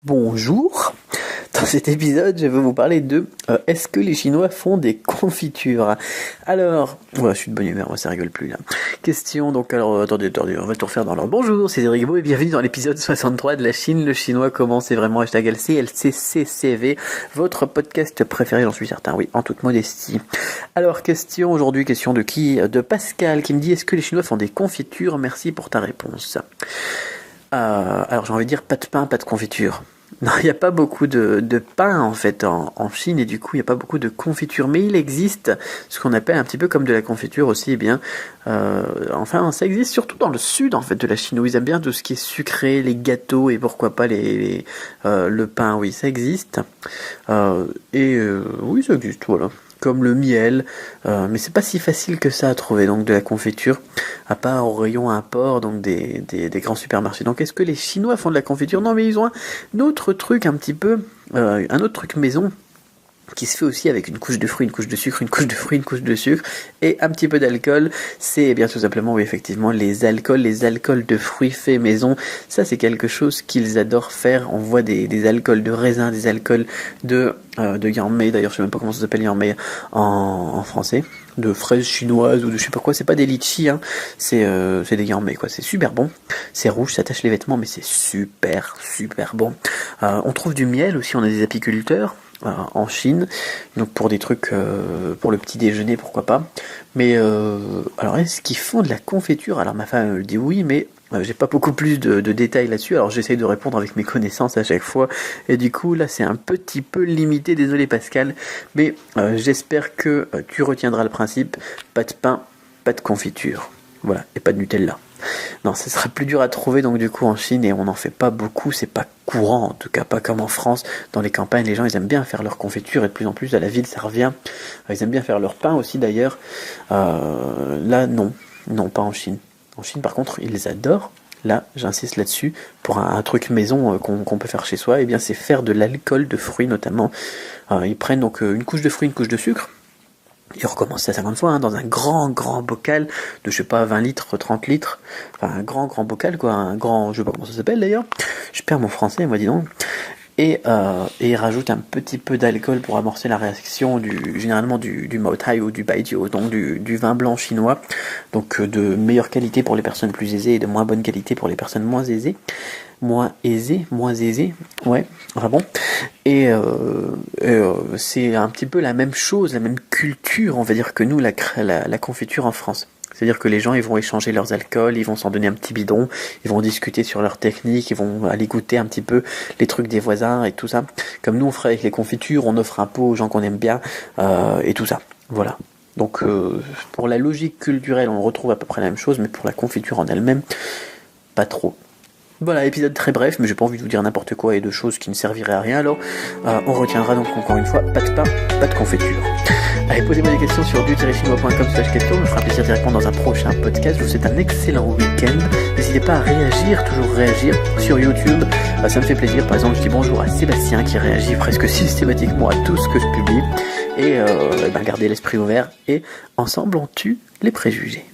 Bonjour, dans cet épisode je vais vous parler de est-ce que les Chinois font des confitures? Alors, voilà, je suis de bonne humeur, moi ça rigole plus là. Question, donc alors, attendez, on va tout refaire dans l'ordre. Bonjour, c'est Cédric Beau et bienvenue dans l'épisode 63 de la Chine, le chinois comment, c'est vraiment #LCLCCCV, votre podcast préféré, j'en suis certain, oui, en toute modestie. Alors, question aujourd'hui, question de qui? De Pascal qui me dit est-ce que les Chinois font des confitures? Merci pour ta réponse. Alors j'ai envie de dire pas de pain, pas de confiture. Non, il n'y a pas beaucoup de pain en fait en Chine et du coup il n'y a pas beaucoup de confiture. Mais il existe ce qu'on appelle un petit peu comme de la confiture aussi. Eh bien, enfin ça existe surtout dans le sud en fait de la Chine où ils aiment bien tout ce qui est sucré, les gâteaux et pourquoi pas le pain. Oui, ça existe. Oui, ça existe. Voilà. Comme le miel, mais c'est pas si facile que ça à trouver donc de la confiture, à part au rayon import, donc des grands supermarchés. Donc est-ce que les Chinois font de la confiture? Non, mais ils ont un autre truc un petit peu, un autre truc maison, qui se fait aussi avec une couche de fruits, une couche de sucre, une couche de fruits, une couche de sucre, et un petit peu d'alcool. C'est bien tout simplement, oui, effectivement, les alcools de fruits faits maison. Ça, c'est quelque chose qu'ils adorent faire. On voit des alcools de raisin, des alcools de yanmei, d'ailleurs, je sais même pas comment ça s'appelle yanmei en français, de fraises chinoises ou de je sais pas quoi. C'est pas des litchis, hein. C'est des yanmei, quoi. C'est super bon. C'est rouge, ça tache les vêtements, mais c'est super bon. On trouve du miel aussi, on a des apiculteurs en Chine, donc pour des trucs pour le petit déjeuner, pourquoi pas. Mais alors est-ce qu'ils font de la confiture? Alors ma femme me dit oui, mais j'ai pas beaucoup plus de détails là-dessus, alors j'essaye de répondre avec mes connaissances à chaque fois, et du coup là c'est un petit peu limité, désolé Pascal, mais j'espère que tu retiendras le principe, pas de pain, pas de confiture, voilà, et pas de Nutella. Non, ce sera plus dur à trouver donc du coup en Chine et on n'en fait pas beaucoup, c'est pas courant, en tout cas pas comme en France. Dans les campagnes, les gens ils aiment bien faire leur confiture et de plus en plus à la ville ça revient. Ils aiment bien faire leur pain aussi d'ailleurs. Là non, pas en Chine. En Chine par contre ils les adorent. Là, j'insiste là-dessus, pour un truc maison qu'on peut faire chez soi, et bien c'est faire de l'alcool de fruits notamment. Ils prennent donc une couche de fruits, une couche de sucre. Ils recommencent ça 50 fois, hein, dans un grand bocal de, je sais pas, 20 litres, 30 litres. Enfin, un grand bocal, quoi. Un grand, je sais pas comment ça s'appelle d'ailleurs. Je perds mon français, moi, dis donc. Et ils rajoutent un petit peu d'alcool pour amorcer la réaction généralement du Maotai ou du Baijiu, donc du vin blanc chinois. Donc de meilleure qualité pour les personnes plus aisées et de moins bonne qualité pour les personnes moins aisées. Moins aisées, ouais, enfin bon. Et c'est un petit peu la même chose, la même culture, on va dire, que nous, la confiture en France. C'est-à-dire que les gens, ils vont échanger leurs alcools, ils vont s'en donner un petit bidon, ils vont discuter sur leurs techniques, ils vont aller goûter un petit peu les trucs des voisins et tout ça. Comme nous, on ferait avec les confitures, on offre un pot aux gens qu'on aime bien, et tout ça. Voilà. Donc, pour la logique culturelle, on retrouve à peu près la même chose, mais pour la confiture en elle-même, pas trop. Voilà, épisode très bref, mais j'ai pas envie de vous dire n'importe quoi et de choses qui ne serviraient à rien, alors on retiendra donc encore une fois, pas de pain, pas de confiture. Allez, posez-moi des questions sur du-chinois.com/question, je me ferai un plaisir d'y répondre dans un prochain podcast. Je vous souhaite un excellent week-end. N'hésitez pas à réagir, toujours réagir sur YouTube, ça me fait plaisir. Par exemple, je dis bonjour à Sébastien qui réagit presque systématiquement à tout ce que je publie. Et gardez l'esprit ouvert et ensemble on tue les préjugés.